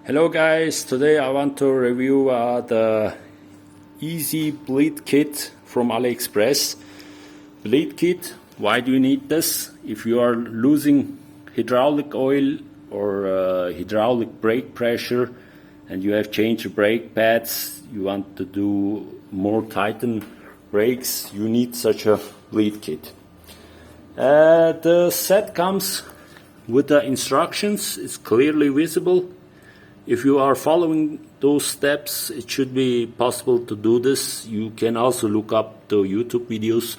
Hello guys, today I want to review the Easy Bleed Kit from AliExpress. Bleed Kit, why do you need this? If you are losing hydraulic oil or hydraulic brake pressure and you have changed your brake pads, you want to do more tighten brakes, you need such a bleed kit. The set comes with the instructions, it's clearly visible. If you are following those steps, it should be possible to do this. You can also look up the YouTube videos.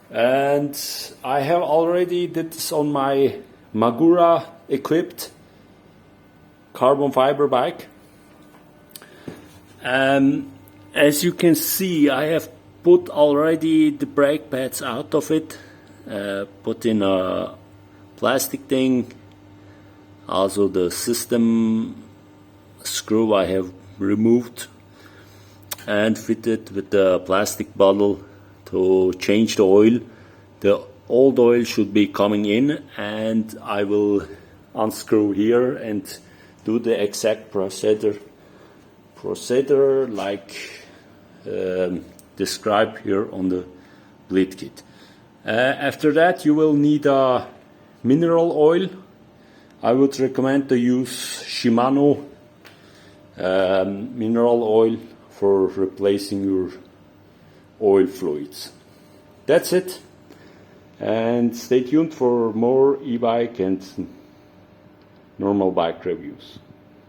And I have already did this on my Magura equipped carbon fiber bike. As you can see, I have put already the brake pads out of it, put in a plastic thing. Also the system screw I have removed and fitted with the plastic bottle to change the oil. The old oil should be coming in, and I will unscrew here and do the exact procedure like described here on the bleed kit. After that you will need a mineral oil. I would recommend to use Shimano mineral oil for replacing your oil fluids. That's it, and stay tuned for more e-bike and normal bike reviews.